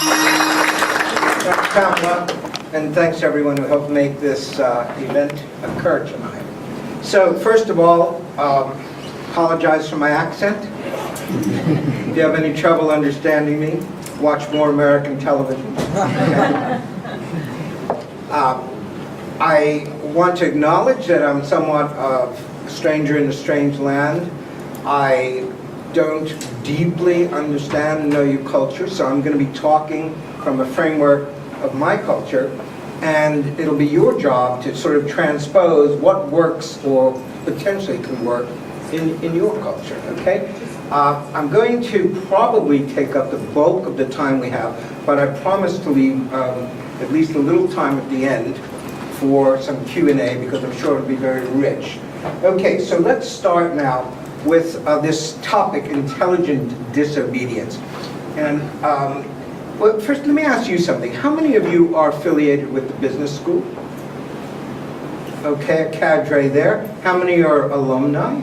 Thanks, Pamela, and thanks to everyone who helped make this event occur tonight. So, first of all, apologize for my accent. If you have any trouble understanding me, watch more American television. I want to acknowledge that I'm somewhat of a stranger in a strange land. I don't deeply understand and know your culture, so I'm going to be talking from a framework of my culture, and it'll be your job to sort of transpose what works or potentially can work in your culture, okay? I'm going to probably take up the bulk of the time we have, but I promise to leave at least a little time at the end for some Q&A, because I'm sure it'll be very rich. Okay, so let's start now with this topic, intelligent disobedience. And well, first let me ask you something. How many of you are affiliated with the business school? Okay, a cadre there. How many are alumni?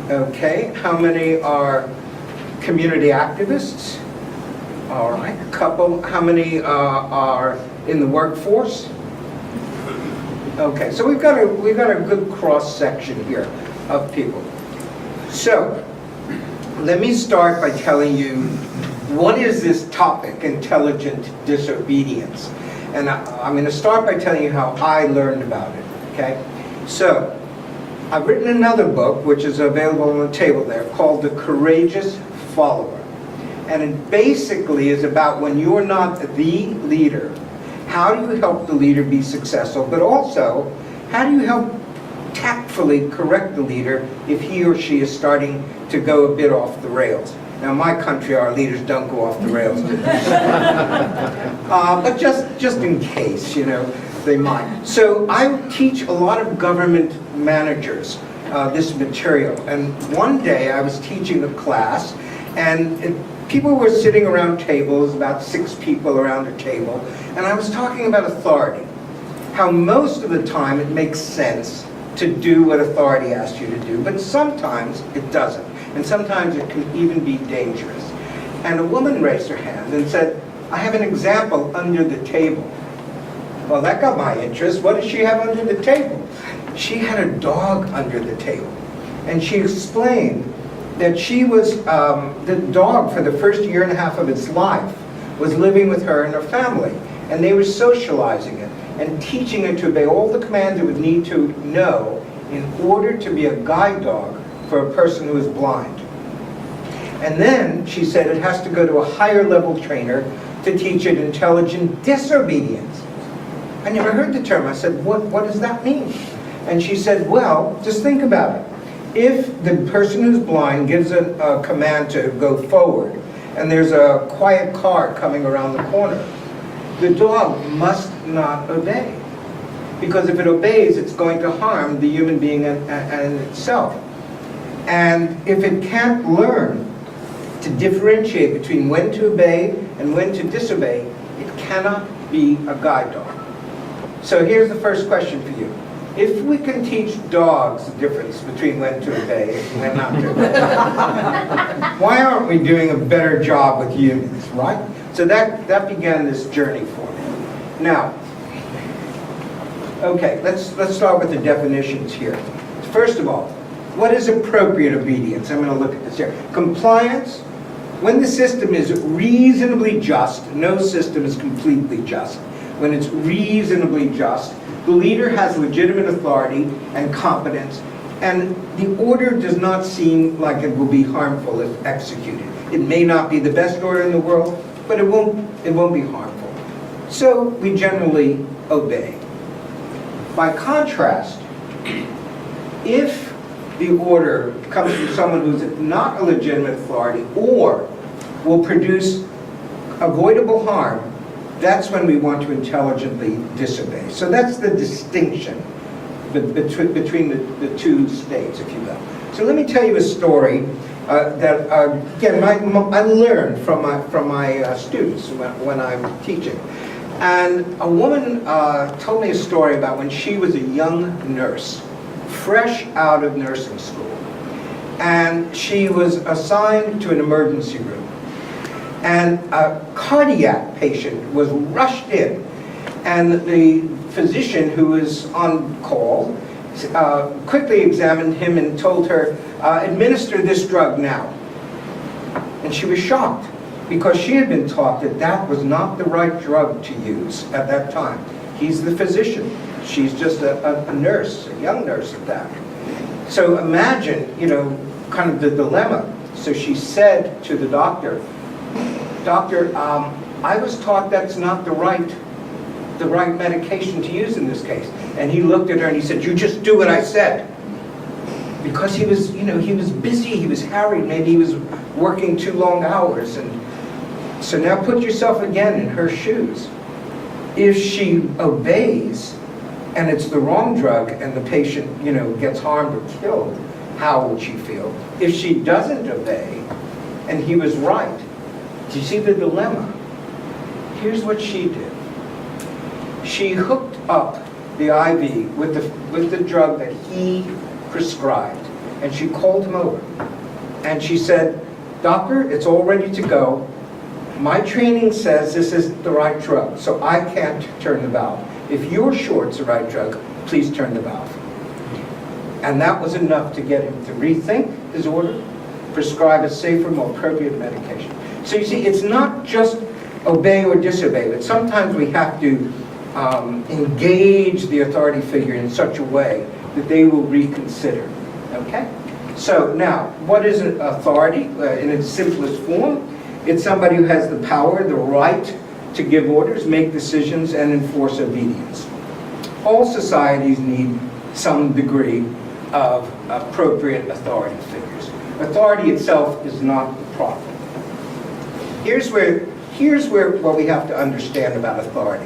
Okay, how many are community activists? All right, a couple. How many are in the workforce? Okay, so we've got a good cross section here of people. So let me start by telling you what is this topic, intelligent disobedience, and I'm going to start by telling you how I learned about it. Okay, so I've written another book which is available on the table there called The Courageous Follower, and it basically is about when you're not the leader, how do you help the leader be successful, but also how do you help tactfully correct the leader if he or she is starting to go a bit off the rails. Now, in my country, our leaders don't go off the rails, but just in case, you know, they might. So I teach a lot of government managers this material, and one day I was teaching a class, and people were sitting around tables, about 6 people around a table, and I was talking about authority, how most of the time it makes sense to do what authority asks you to do, but sometimes it doesn't, and sometimes it can even be dangerous. And a woman raised her hand and said, I have an example under the table. Well, that got my interest. What did she have under the table? She had a dog under the table, and she explained that she was, the dog for the first 1.5 years of its life was living with her and her family, and they were socializing it and teaching it to obey all the commands it would need to know in order to be a guide dog for a person who is blind. And then she said it has to go to a higher level trainer to teach it intelligent disobedience. I never heard the term. I said, what does that mean? And she said, well, just think about it. If the person who's blind gives a command to go forward, and there's a quiet car coming around the corner, the dog must not obey. Because if it obeys, it's going to harm the human being and itself. And if it can't learn to differentiate between when to obey and when to disobey, it cannot be a guide dog. So here's the first question for you. If we can teach dogs the difference between when to obey and when not to obey, why aren't we doing a better job with humans, right? So that began this journey for me. Now, okay, let's start with the definitions here. First of all, what is appropriate obedience? I'm going to look at this here. Compliance, when the system is reasonably just, no system is completely just. When it's reasonably just, the leader has legitimate authority and competence, and the order does not seem like it will be harmful if executed. It may not be the best order in the world, but it won't be harmful. So we generally obey. By contrast, if the order comes from someone who's not a legitimate authority or will produce avoidable harm, that's when we want to intelligently disobey. So that's the distinction between the two states, if you will. So let me tell you a story that, again, I learned from my students when I'm teaching. And a woman told me a story about when she was a young nurse, fresh out of nursing school. And she was assigned to an emergency room. and a cardiac patient was rushed in, and the physician who was on call quickly examined him and told her, administer this drug now. And she was shocked, because she had been taught that that was not the right drug to use at that time. He's the physician. She's just a nurse, a young nurse at that. So imagine, kind of the dilemma. So she said to the doctor, "Doctor, I was taught that's not the right medication to use in this case." And he looked at her and he said, "You just do what I said." Because he was, he was busy, he was harried, maybe he was working too long hours. And so now put yourself again in her shoes. If she obeys, and it's the wrong drug, and the patient, gets harmed or killed, how would she feel? If she doesn't obey, and he was right, do you see the dilemma? Here's what she did. She hooked up the IV with the drug that he prescribed, and she called him over, and she said, "Doctor, it's all ready to go. My training says this is the right drug, so I can't turn the valve. If you're sure it's the right drug, please turn the valve." And that was enough to get him to rethink his order, prescribe a safer, more appropriate medication. So you see, it's not just obey or disobey, but sometimes we have to engage the authority figure in such a way that they will reconsider. Okay? So now, what is an authority in its simplest form? It's somebody who has the power, the right to give orders, make decisions, and enforce obedience. All societies need some degree of appropriate authority figures. Authority itself is not the problem. Here's where what we have to understand about authority.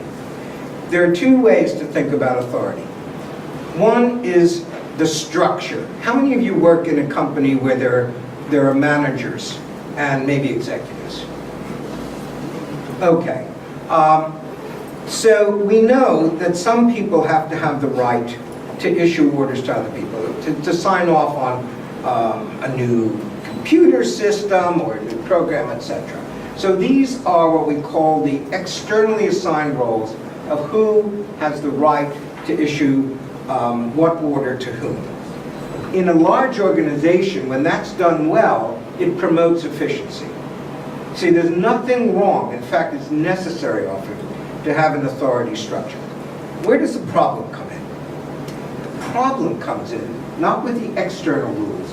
There are two ways to think about authority. One is the structure. How many of you work in a company where there are managers and maybe executives? Okay. So we know that some people have to have the right to issue orders to other people, to sign off on a new computer system or a new program, etc. So these are what we call the externally assigned roles of who has the right to issue what order to whom. In a large organization, when that's done well, it promotes efficiency. See, there's nothing wrong, in fact, it's necessary often, to have an authority structure. Where does the problem come in? The problem comes in not with the external rules,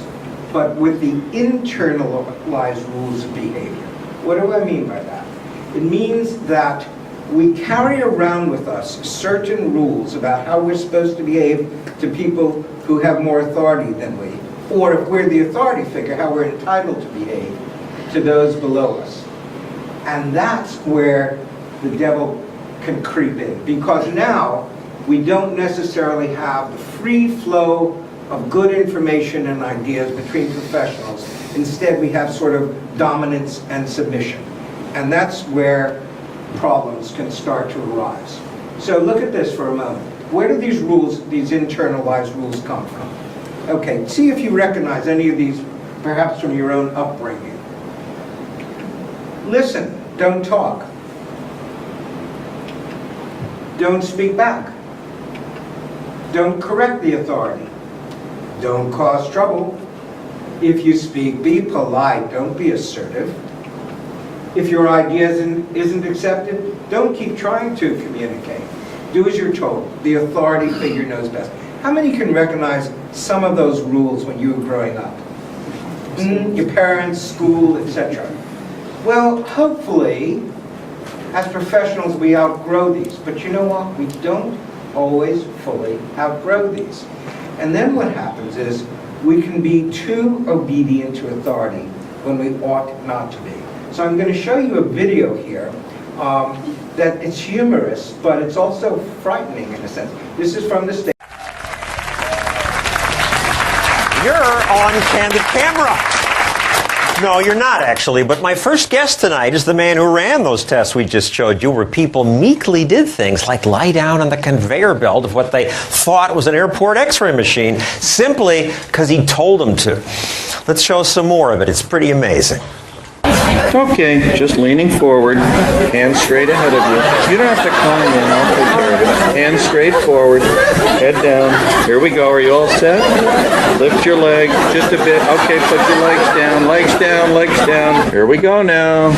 but with the internalized rules of behavior. What do I mean by that? It means that we carry around with us certain rules about how we're supposed to behave to people who have more authority than we, or if we're the authority figure, how we're entitled to behave to those below us. And that's where the devil can creep in, because now we don't necessarily have the free flow of good information and ideas between professionals. Instead, we have sort of dominance and submission. And that's where problems can start to arise. So look at this for a moment. Where do these rules, these internalized rules, come from? Okay, see if you recognize any of these, perhaps from your own upbringing. Listen, don't talk. Don't speak back. Don't correct the authority. Don't cause trouble. If you speak, be polite, don't be assertive. If your idea isn't accepted, don't keep trying to communicate. Do as you're told. The authority figure knows best. How many can recognize some of those rules when you were growing up? Your parents, school, etc. Well, hopefully, as professionals, we outgrow these. But you know what? We don't always fully outgrow these. And then what happens is we can be too obedient to authority when we ought not to be. So I'm going to show you a video here that it's humorous, but it's also frightening in a sense. This is from the stage. You're on candid camera. No, you're not, actually. But my first guest tonight is the man who ran those tests we just showed you, where people meekly did things like lie down on the conveyor belt of what they thought was an airport x-ray machine, simply because he told them to. Let's show some more of it. It's pretty amazing. Okay, just leaning forward, hands straight ahead of you. You don't have to climb in, I'll take care of it. Hands straight forward, head down. Here we go, are you all set? Lift your leg just a bit. Okay, put your legs down, legs down, legs down. Here we go now.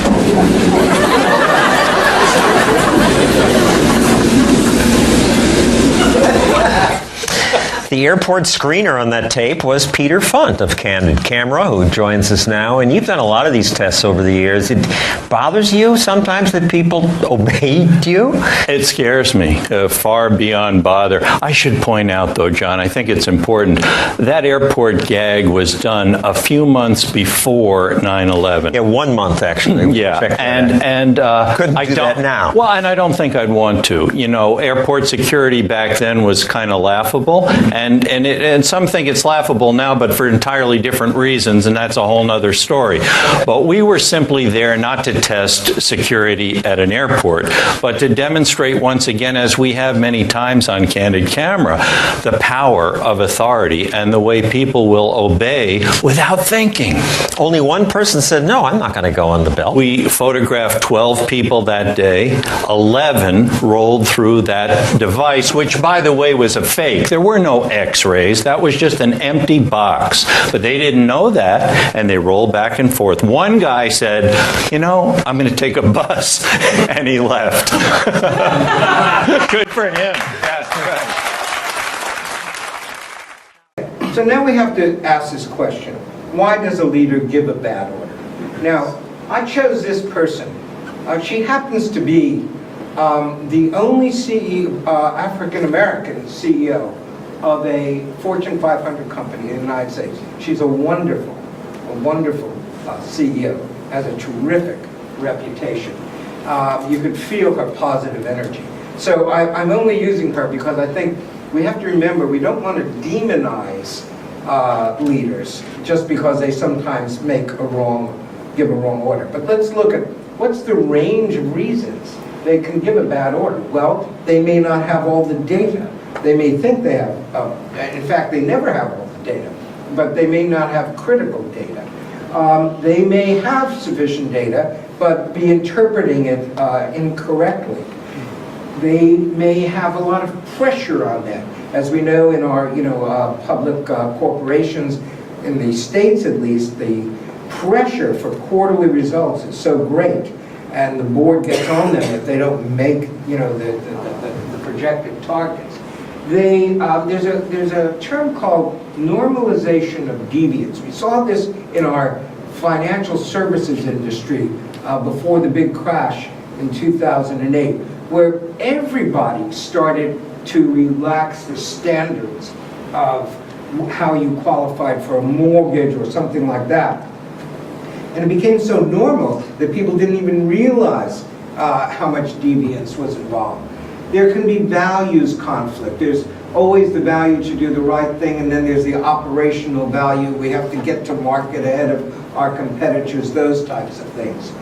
The airport screener on that tape was Peter Funt of Candid Camera, who joins us now. And you've done a lot of these tests over the years. It bothers you sometimes that people obeyed you? It scares me, far beyond bother. I should point out, though, John, I think it's important, that airport gag was done a few months before 9/11. Yeah, 1 month, actually. Yeah, couldn't do that now. Well, and I don't think I'd want to. You know, airport security back then was kind of laughable. And some think it's laughable now, but for entirely different reasons, and that's a whole other story. But we were simply there not to test security at an airport, but to demonstrate once again, as we have many times on Candid Camera, the power of authority and the way people will obey without thinking. Only one person said, no, I'm not going to go on the belt. We photographed 12 people that day. 11 rolled through that device, which, by the way, was a fake. There were no X-rays. That was just an empty box. But they didn't know that, and they rolled back and forth. One guy said, you know, I'm going to take a bus, and he left. Good for him. That's right. So now we have to ask this question. Why does a leader give a bad order? Now, I chose this person. She happens to be the only African-American CEO of a Fortune 500 company in the United States. She's a wonderful CEO, has a terrific reputation. You could feel her positive energy. So I'm only using her because I think we have to remember we don't want to demonize leaders just because they sometimes give a wrong order. But let's look at what's the range of reasons they can give a bad order. Well, they may not have all the data. They may think they have, in fact, they never have all the data, but they may not have critical data. They may have sufficient data, but be interpreting it incorrectly. They may have a lot of pressure on them. As we know in our, public corporations, in the states at least, the pressure for quarterly results is so great, and the board gets on them if they don't make, the projected targets. There's a term called normalization of deviance. We saw this in our financial services industry before the big crash in 2008, where everybody started to relax the standards of how you qualified for a mortgage or something like that. And it became so normal that people didn't even realize how much deviance was involved. There can be values conflict. There's always the value to do the right thing, and then there's the operational value. We have to get to market ahead of our competitors, those types of things.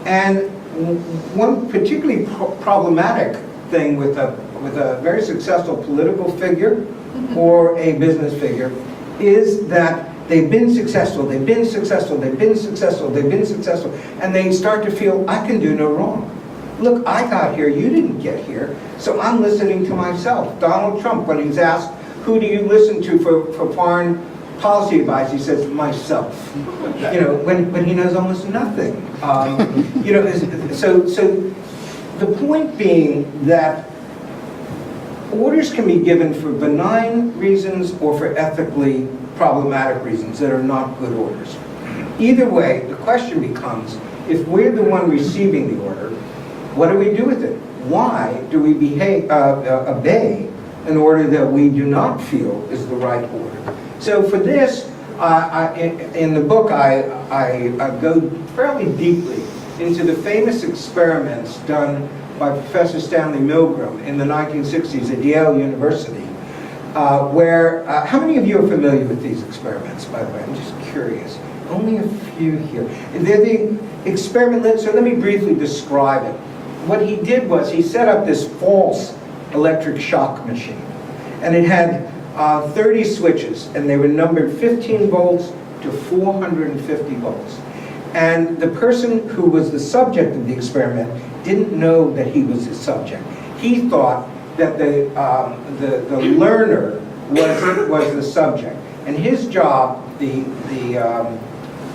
And one particularly problematic thing with a very successful political figure or a business figure is that they've been successful, and they start to feel, I can do no wrong. Look, I got here, you didn't get here, so I'm listening to myself. Donald Trump, when he's asked, who do you listen to for foreign policy advice, he says, myself. When he knows almost nothing. So the point being that orders can be given for benign reasons or for ethically problematic reasons that are not good orders. Either way, the question becomes, if we're the one receiving the order, what do we do with it? Why do we obey an order that we do not feel is the right order? So for this, in the book, I go fairly deeply into the famous experiments done by Professor Stanley Milgram in the 1960s at Yale University, where, how many of you are familiar with these experiments, by the way? I'm just curious. Only a few here. They're the experiment, so let me briefly describe it. What he did was he set up this false electric shock machine, and it had 30 switches, and they were numbered 15 volts to 450 volts. And the person who was the subject of the experiment didn't know that he was the subject. He thought that the learner was the subject. And his job, the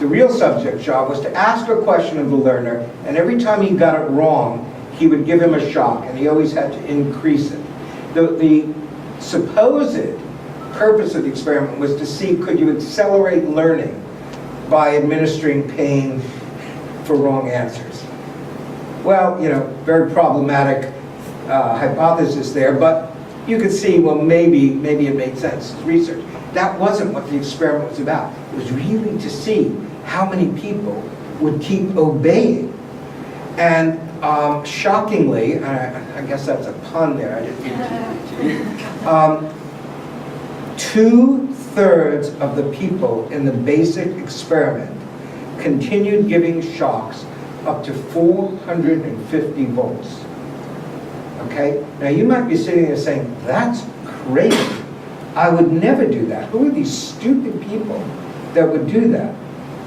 real subject's job, was to ask a question of the learner, and every time he got it wrong, he would give him a shock, and he always had to increase it. The supposed purpose of the experiment was to see, could you accelerate learning by administering pain for wrong answers? Well, you know, very problematic hypothesis there, but you could see, well, maybe it made sense. It's research. That wasn't what the experiment was about. It was really to see how many people would keep obeying. And shockingly, I guess that's a pun there, I didn't mean to. 2/3 of the people in the basic experiment continued giving shocks up to 450 volts. Okay? Now you might be sitting there saying, that's crazy. I would never do that. Who are these stupid people that would do that?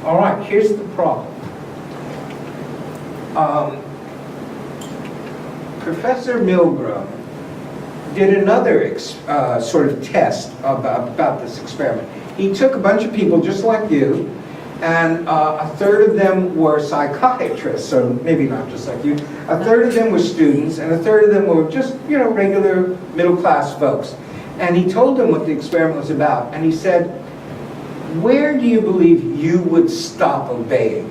All right, here's the problem. Professor Milgram did another sort of test about this experiment. He took a bunch of people just like you, and a third of them were psychiatrists, so maybe not just like you. A third of them were students, and a third of them were just, you know, regular middle-class folks. And he told them what the experiment was about, and he said, where do you believe you would stop obeying?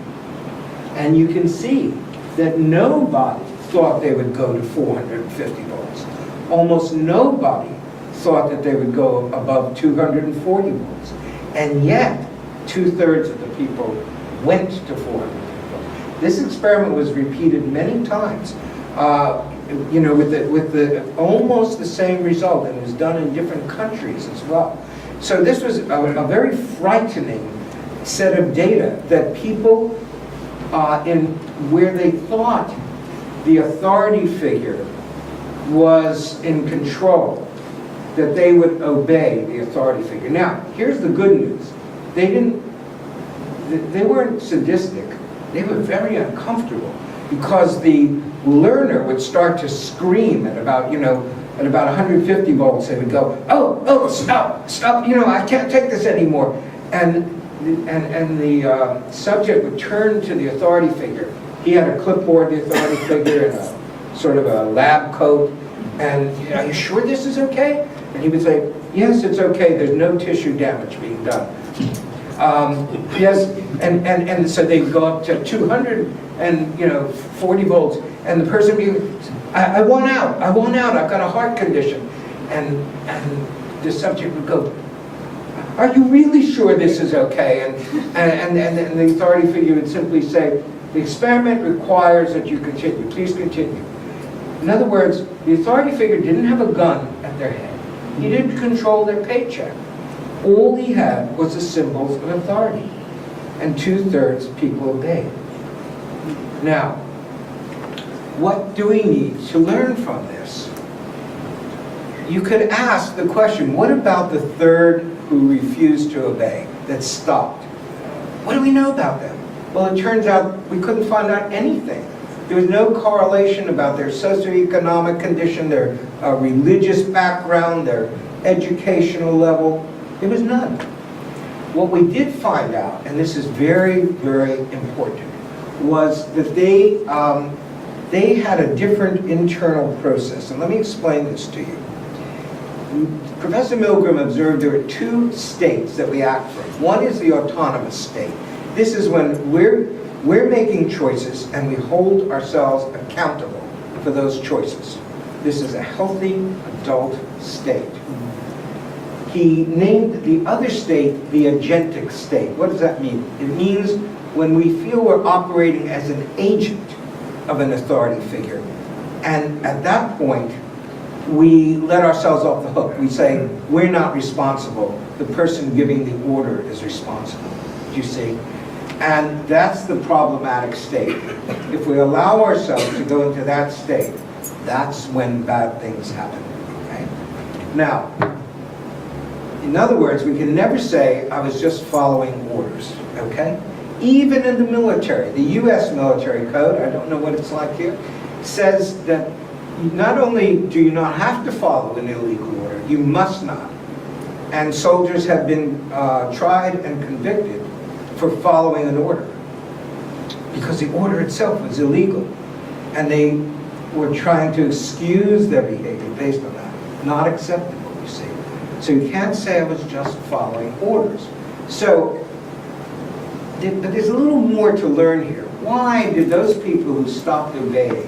And you can see that nobody thought they would go to 450 volts. Almost nobody thought that they would go above 240 volts. And yet, 2/3 of the people went to 450 volts. This experiment was repeated many times, you know, with the almost the same result, and it was done in different countries as well. So this was a very frightening set of data that people in where they thought the authority figure was in control, that they would obey the authority figure. Now, here's the good news. They weren't sadistic. They were very uncomfortable because the learner would start to scream at about, you know, at about 150 volts. They would go, oh, stop, you know, I can't take this anymore. And the subject would turn to the authority figure. He had a clipboard, the authority figure, and a sort of a lab coat. And, are you sure this is okay? And he would say, yes, it's okay. There's no tissue damage being done. Yes, and so they would go up to 240 volts, and the person would be, I want out, I've got a heart condition. And the subject would go, are you really sure this is okay? And the authority figure would simply say, the experiment requires that you continue, please continue. In other words, the authority figure didn't have a gun at their head. He didn't control their paycheck. All he had was the symbols of authority. And 2/3 people obeyed. Now, what do we need to learn from this? You could ask the question, what about the third who refused to obey, that stopped? What do we know about them? Well, it turns out we couldn't find out anything. There was no correlation about their socioeconomic condition, their religious background, their educational level. There was none. What we did find out, and this is very, very important, was that they had a different internal process. And let me explain this to you. Professor Milgram observed there are two states that we act from. One is the autonomous state. This is when we're making choices and we hold ourselves accountable for those choices. This is a healthy adult state. He named the other state the agentic state. What does that mean? It means when we feel we're operating as an agent of an authority figure. And at that point, we let ourselves off the hook. We say, we're not responsible. The person giving the order is responsible. Do you see? And that's the problematic state. If we allow ourselves to go into that state, that's when bad things happen. Okay? Now, in other words, we can never say, I was just following orders. Okay? Even in the military, the U.S. military code, I don't know what it's like here, says that not only do you not have to follow an illegal order, you must not. And soldiers have been tried and convicted for following an order because the order itself was illegal. And they were trying to excuse their behavior based on that. Not acceptable, you see. So you can't say I was just following orders. So, but there's a little more to learn here. Why did those people who stopped obeying,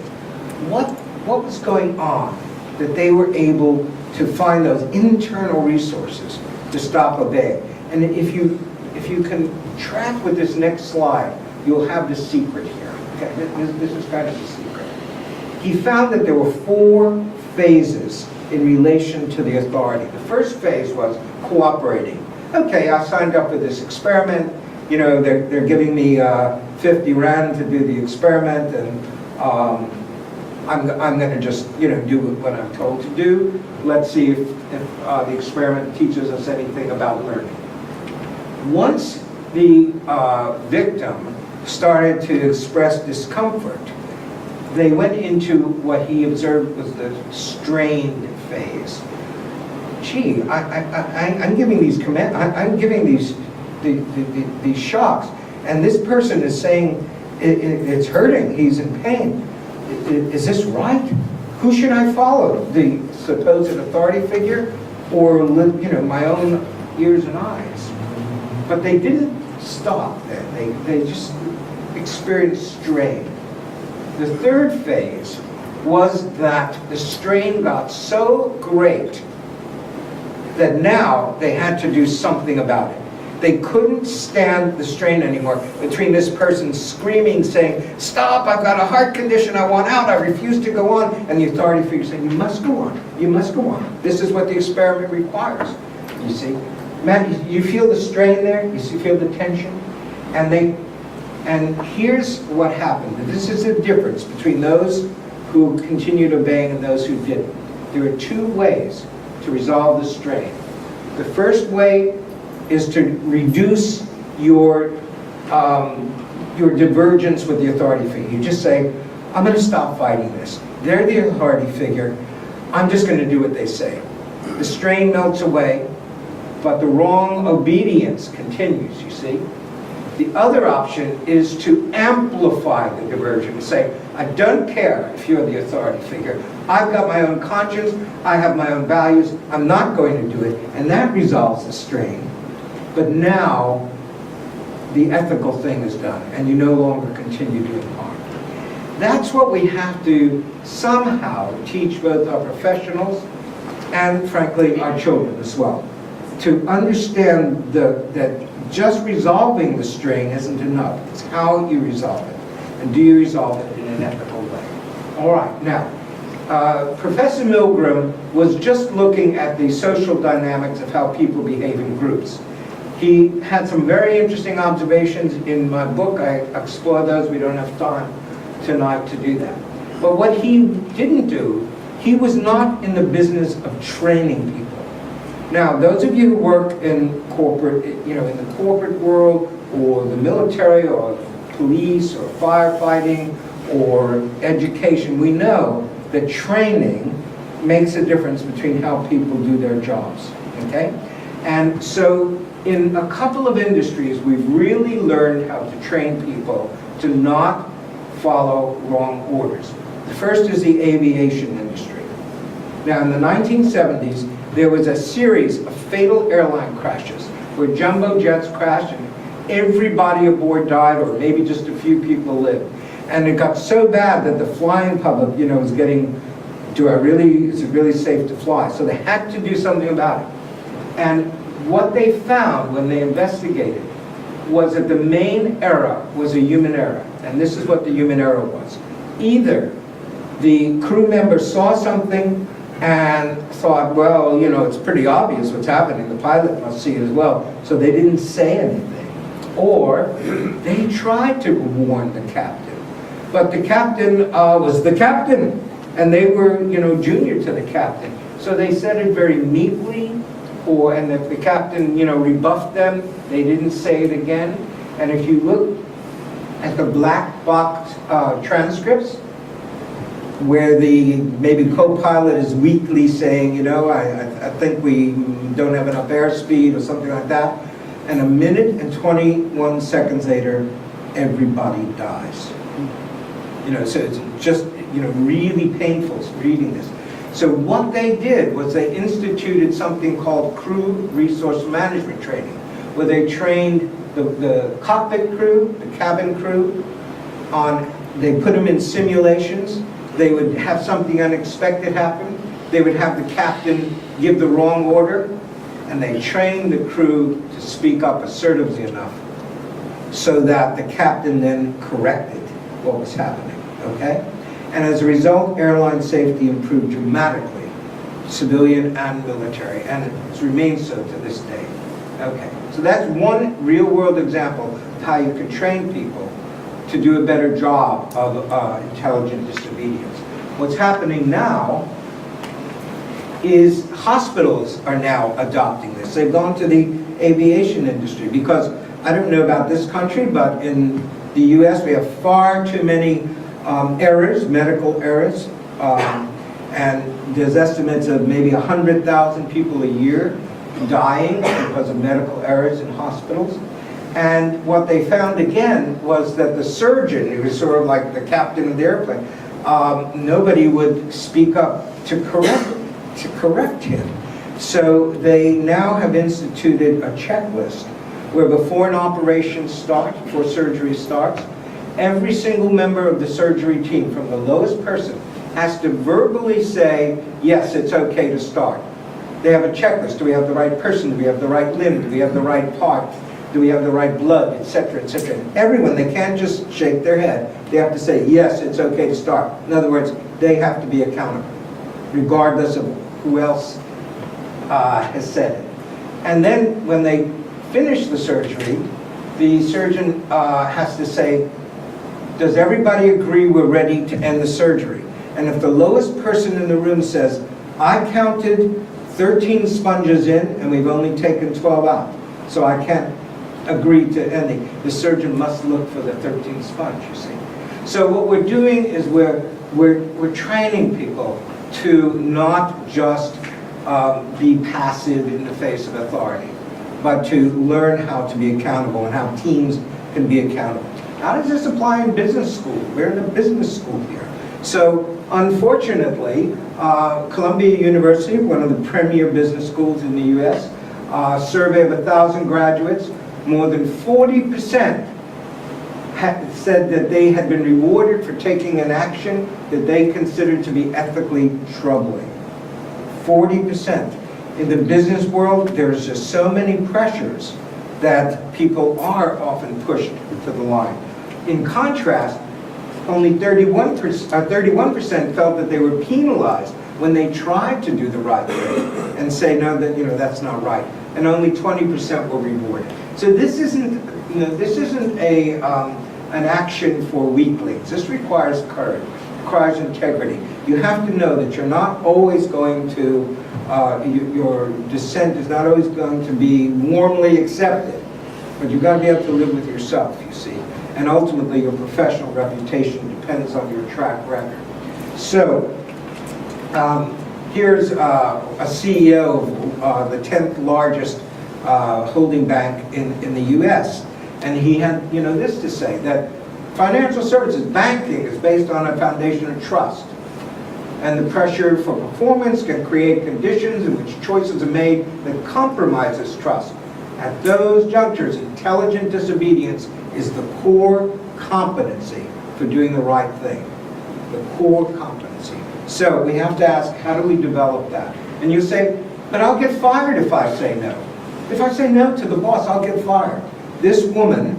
what was going on that they were able to find those internal resources to stop obeying? And if you can track with this next slide, you'll have the secret here. Okay, this is kind of the secret. He found that there were 4 phases in relation to the authority. The first phase was cooperating. Okay, I signed up for this experiment. You know, they're giving me 50 rand to do the experiment, and I'm going to just, you know, do what I'm told to do. Let's see if the experiment teaches us anything about learning. Once the victim started to express discomfort, they went into what he observed was the strained phase. Gee, I'm giving these commands, I'm giving these shocks, and this person is saying it's hurting, he's in pain. Is this right? Who should I follow? The supposed authority figure, or, you know, my own ears and eyes? But they didn't stop then. They just experienced strain. The third phase was that the strain got so great that now they had to do something about it. They couldn't stand the strain anymore between this person screaming, saying, "Stop, I've got a heart condition, I want out, I refuse to go on," and the authority figure saying, "You must go on, you must go on. This is what the experiment requires." You see? Matt, you feel the strain there? You feel the tension? And here's what happened. This is the difference between those who continued obeying and those who didn't. There are 2 ways to resolve the strain. The first way is to reduce your divergence with the authority figure. You just say, I'm going to stop fighting this. They're the authority figure. I'm just going to do what they say. The strain melts away, but the wrong obedience continues, you see. The other option is to amplify the diversion. Say, I don't care if you're the authority figure. I've got my own conscience. I have my own values. I'm not going to do it. And that resolves the strain. But now, the ethical thing is done, and you no longer continue doing harm. That's what we have to somehow teach both our professionals and, frankly, our children as well. To understand that just resolving the strain isn't enough. It's how you resolve it. And do you resolve it in an ethical way? All right, now, Professor Milgram was just looking at the social dynamics of how people behave in groups. He had some very interesting observations in my book. I explore those. We don't have time tonight to do that. But what he didn't do, he was not in the business of training people. Now, those of you who work in corporate, you know, in the corporate world, or the military, or police, or firefighting, or education, we know that training makes a difference between how people do their jobs, okay? And so, in a couple of industries, we've really learned how to train people to not follow wrong orders. The first is the aviation industry. Now, in the 1970s, there was a series of fatal airline crashes where jumbo jets crashed and everybody aboard died, or maybe just a few people lived. And it got so bad that the flying public, you know, was getting, is it really safe to fly? So they had to do something about it. And what they found when they investigated was that the main error was a human error. And this is what the human error was. Either the crew member saw something and thought, well, you know, it's pretty obvious what's happening. The pilot must see it as well. So they didn't say anything. Or they tried to warn the captain. But the captain was the captain. And they were, you know, junior to the captain. So they said it very meekly. And if the captain, you know, rebuffed them, they didn't say it again. And if you look at the black box transcripts, where the maybe co-pilot is weakly saying, you know, I think we don't have enough airspeed or something like that, and a minute and 21 seconds later, everybody dies. You know, so it's just, you know, really painful reading this. So what they did was they instituted something called crew resource management training, where they trained the cockpit crew, the cabin crew, they put them in simulations. They would have something unexpected happen. They would have the captain give the wrong order, and they trained the crew to speak up assertively enough so that the captain then corrected what was happening, okay? And as a result, airline safety improved dramatically, civilian and military, and it remains so to this day. Okay, so that's one real-world example of how you can train people to do a better job of intelligent disobedience. What's happening now is hospitals are now adopting this. They've gone to the aviation industry because, I don't know about this country, but in the US we have far too many errors, medical errors, and there's estimates of maybe 100,000 people a year dying because of medical errors in hospitals. And what they found again was that the surgeon, who was sort of like the captain of the airplane, nobody would speak up to correct him. So they now have instituted a checklist where before an operation starts, before surgery starts, every single member of the surgery team, from the lowest person, has to verbally say, yes, it's okay to start. They have a checklist. Do we have the right person? Do we have the right limb? Do we have the right part? Do we have the right blood, etc., etc. And everyone, they can't just shake their head. They have to say, yes, it's okay to start. In other words, they have to be accountable, regardless of who else has said it. And then when they finish the surgery, the surgeon has to say, does everybody agree we're ready to end the surgery? And if the lowest person in the room says, I counted 13 sponges in and we've only taken 12 out, so I can't agree to ending, the surgeon must look for the 13th sponge, you see. So what we're doing is we're training people to not just be passive in the face of authority, but to learn how to be accountable and how teams can be accountable. How does this apply in business school? We're in a business school here. So unfortunately, Columbia University, one of the premier business schools in the US, survey of 1,000 graduates, more than 40% had said that they had been rewarded for taking an action that they considered to be ethically troubling. 40%. In the business world, there's just so many pressures that people are often pushed to the line. In contrast, only 31% felt that they were penalized when they tried to do the right thing and say, no, that's not right. And only 20% were rewarded. So this isn't, an action for weaklings. This requires courage, requires integrity. You have to know that you're not always going to, your dissent is not always going to be warmly accepted, but you've got to be able to live with yourself, you see. And ultimately, your professional reputation depends on your track record. So, here's a CEO of the 10th largest holding bank in the US. And he had, this to say, that financial services, banking, is based on a foundation of trust. And the pressure for performance can create conditions in which choices are made that compromises trust. At those junctures, intelligent disobedience is the core competency for doing the right thing. The core competency. So we have to ask, how do we develop that? And you say, but I'll get fired if I say no. If I say no to the boss, I'll get fired. This woman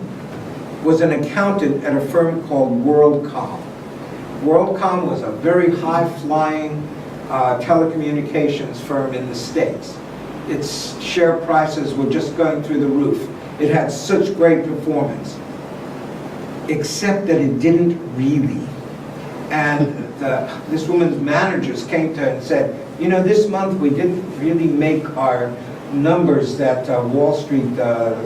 was an accountant at a firm called WorldCom. WorldCom was a very high-flying telecommunications firm in the States. Its share prices were just going through the roof. It had such great performance, except that it didn't really. And this woman's managers came to her and said, this month we didn't really make our numbers that Wall Street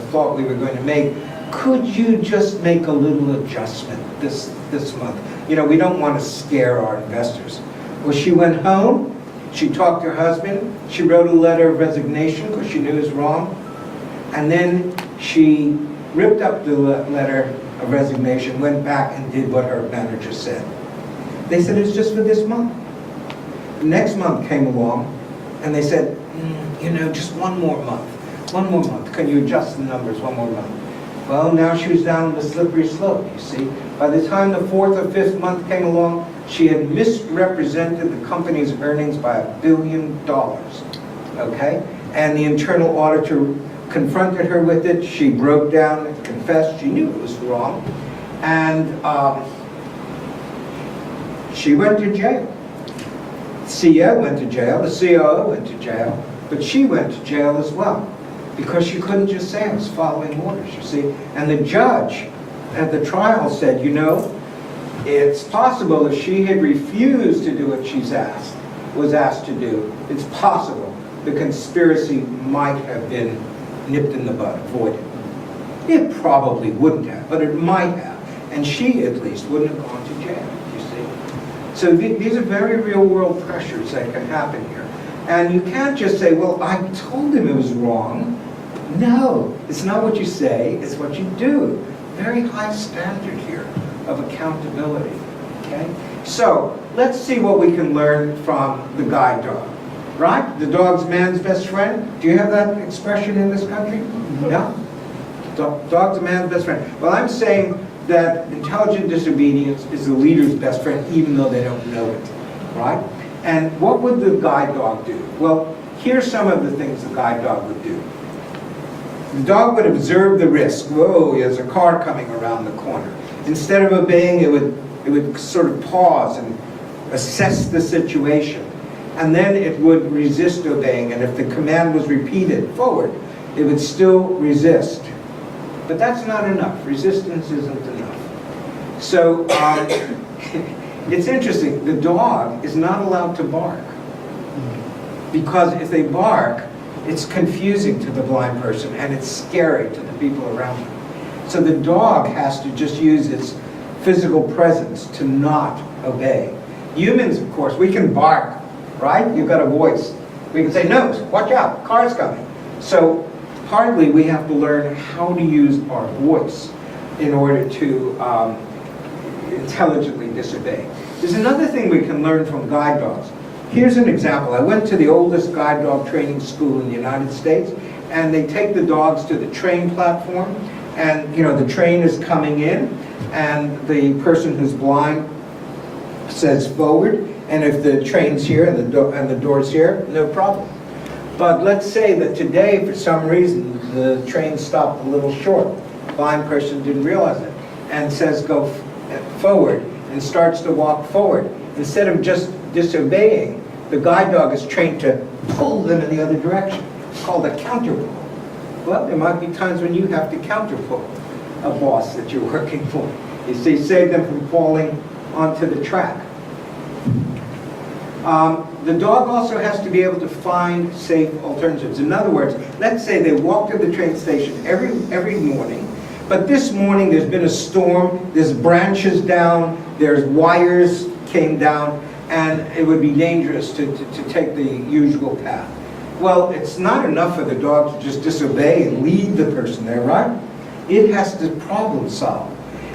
thought we were going to make. could you just make a little adjustment this month? You know, we don't want to scare our investors. Well, she went home, she talked to her husband, she wrote a letter of resignation because she knew it was wrong, and then she ripped up the letter of resignation, went back and did what her manager said. They said, it's just for this month. The next month came along, and they said, you know, just one more month. One more month. Can you adjust the numbers one more month? Well, now she was down the slippery slope, you see. By the time the fourth or fifth month came along, she had misrepresented the company's earnings by $1 billion, okay? And the internal auditor confronted her with it. She broke down and confessed. She knew it was wrong. And she went to jail. The CEO went to jail. The COO went to jail. But she went to jail as well, because she couldn't just say I was following orders, you see. And the judge at the trial said, you know, it's possible if she had refused to do what was asked to do, it's possible the conspiracy might have been nipped in the bud, avoided. It probably wouldn't have, but it might have. And she, at least, wouldn't have gone to jail, you see. So these are very real-world pressures that can happen here. And you can't just say, well, I told him it was wrong. No, it's not what you say, it's what you do. Very high standard here of accountability, okay? So, let's see what we can learn from the guide dog, right? The dog's man's best friend. Do you have that expression in this country? No? Dog's a man's best friend. Well, I'm saying that intelligent disobedience is the leader's best friend, even though they don't know it, right? And what would the guide dog do? Well, here's some of the things the guide dog would do. The dog would observe the risk. Whoa, there's a car coming around the corner. Instead of obeying, it would sort of pause and assess the situation. And then it would resist obeying. And if the command was repeated, forward, it would still resist. But that's not enough. Resistance isn't enough. So it's interesting. The dog is not allowed to bark. Because if they bark, it's confusing to the blind person and it's scary to the people around them. So the dog has to just use its physical presence to not obey. Humans, of course, we can bark, right? You've got a voice. We can say, no, watch out, car's coming. So partly we have to learn how to use our voice in order to intelligently disobey. There's another thing we can learn from guide dogs. Here's an example. I went to the oldest guide dog training school in the United States, and they take the dogs to the train platform, and you know the train is coming in, and the person who's blind says forward, and if the train's here and the door's here, no problem. But let's say that today, for some reason, the train stopped a little short. The blind person didn't realize it, and says go forward, and starts to walk forward. Instead of just disobeying, the guide dog is trained to pull them in the other direction. It's called a counter pull. Well, there might be times when you have to counter pull a boss that you're working for. You see, save them from falling onto the track. The dog also has to be able to find safe alternatives. In other words, let's say they walk to the train station every morning, but this morning there's been a storm, there's branches down, there's wires came down, and it would be dangerous to take the usual path. Well, it's not enough for the dog to just disobey and lead the person there, right? It has to problem solve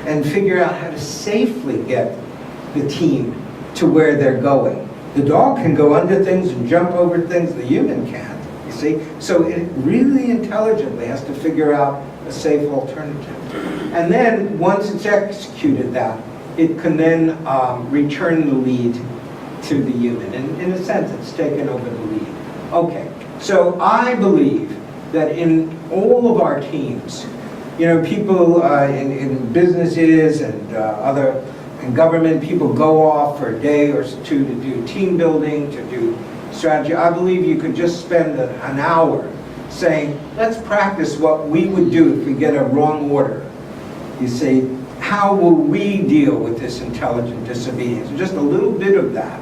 and figure out how to safely get the team to where they're going. The dog can go under things and jump over things the human can't, you see? So it really intelligently has to figure out a safe alternative. And then, once it's executed that, it can then return the lead to the human. And in a sense, it's taken over the lead. Okay, so I believe that in all of our teams, you know, people in businesses and other in government, people go off for a day or two to do team building, to do strategy. I believe you could just spend an hour saying, let's practice what we would do if we get a wrong order. You say, how will we deal with this intelligent disobedience? And just a little bit of that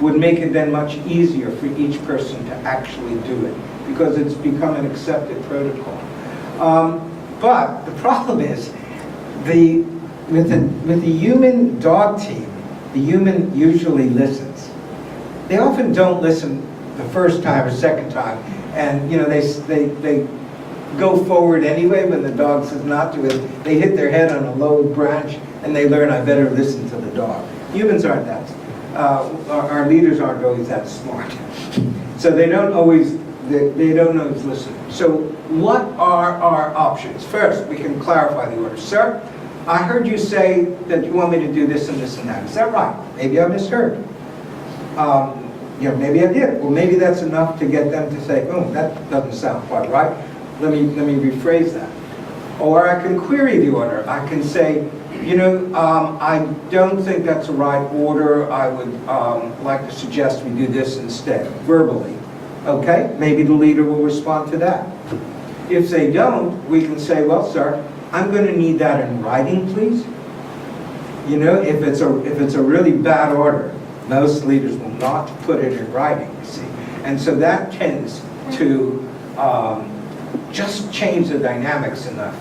would make it then much easier for each person to actually do it, because it's become an accepted protocol. But the problem is, with the human dog team, the human usually listens. They often don't listen the first time or second time, and they go forward anyway when the dog says not to. They hit their head on a low branch, and they learn, I better listen to the dog. Humans aren't that. Our leaders aren't always that smart, so they don't always listen. So what are our options? First, we can clarify the order. Sir, I heard you say that you want me to do this and this and that. Is that right? Maybe I misheard. Maybe I did. Well, maybe that's enough to get them to say, oh, that doesn't sound quite right. Let me rephrase that. Or I can query the order. I can say, I don't think that's the right order. I would like to suggest we do this instead, verbally. Okay? Maybe the leader will respond to that. If they don't, we can say, well, sir, I'm going to need that in writing, please. If it's a really bad order, most leaders will not put it in writing, you see. And so that tends to just change the dynamics enough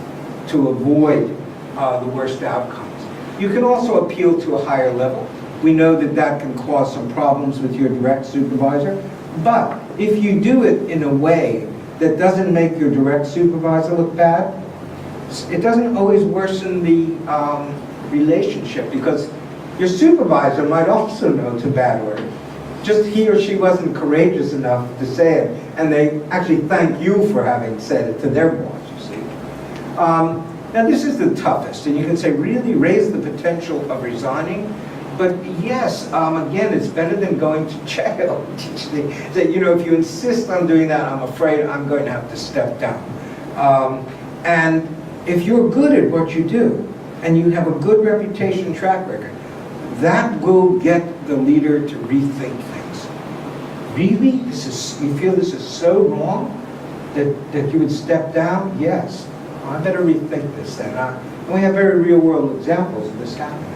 to avoid the worst outcomes. You can also appeal to a higher level. We know that can cause some problems with your direct supervisor, but if you do it in a way that doesn't make your direct supervisor look bad, it doesn't always worsen the relationship, because your supervisor might also know it's a bad order. Just he or she wasn't courageous enough to say it, and they actually thank you for having said it to their boss, you see. Now this is the toughest, and you can say really raise the potential of resigning, but yes, again, it's better than going to jail. That, if you insist on doing that, I'm afraid I'm going to have to step down. And if you're good at what you do, and you have a good reputation and track record, that will get the leader to rethink things. Really? You feel this is so wrong that you would step down? Yes. I better rethink this then. And we have very real-world examples of this happening.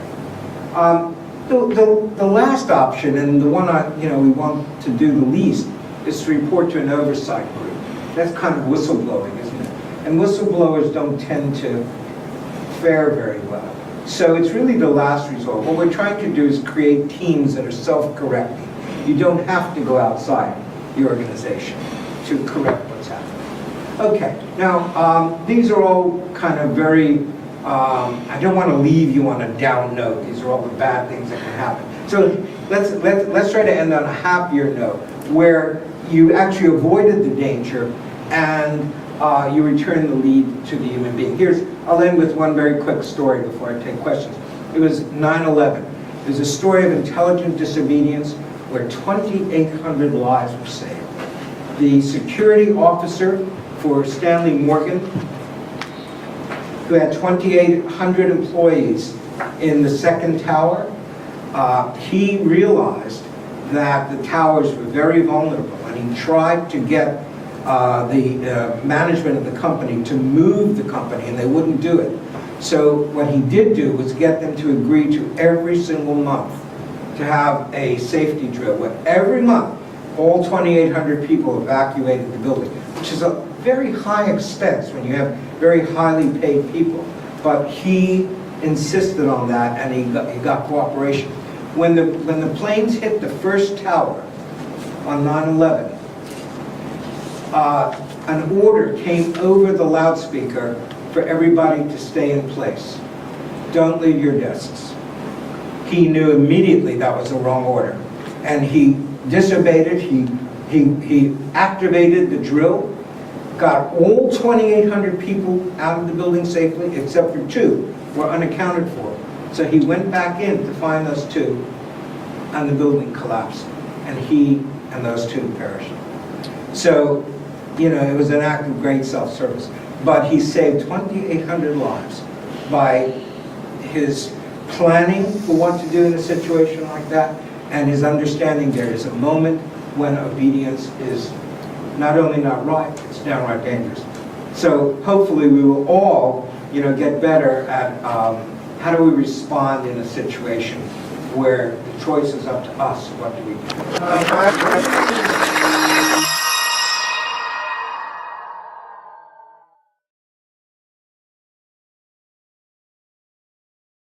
The last option, and the one we want to do the least, is to report to an oversight group. That's kind of whistleblowing, isn't it? And whistleblowers don't tend to fare very well. So it's really the last resort. What we're trying to do is create teams that are self-correcting. You don't have to go outside the organization to correct what's happening. Okay, now these are all kind of very, I don't want to leave you on a down note. These are all the bad things that can happen. So let's try to end on a happier note, where you actually avoided the danger and you return the lead to the human being. I'll end with one very quick story before I take questions. It was 9/11. There's a story of intelligent disobedience where 2,800 lives were saved. The security officer for Stanley Milgram, who had 2,800 employees in the second tower, he realized that the towers were very vulnerable, and he tried to get the management of the company to move the company, and they wouldn't do it. So what he did do was get them to agree to every single month to have a safety drill, where every month all 2,800 people evacuated the building, which is a very high expense when you have very highly paid people. But he insisted on that, and he got cooperation. When the planes hit the first tower on 9/11, an order came over the loudspeaker for everybody to stay in place. Don't leave your desks. He knew immediately that was the wrong order, and he disobeyed it. He activated the drill, got all 2,800 people out of the building safely, except for 2 were unaccounted for. So he went back in to find those 2, and the building collapsed, and he and those 2 perished. So, it was an act of great self-service. But he saved 2,800 lives by his planning for what to do in a situation like that, and his understanding there is a moment when obedience is not only not right, it's downright dangerous. So hopefully we will all, get better at how do we respond in a situation where the choice is up to us. What do we do?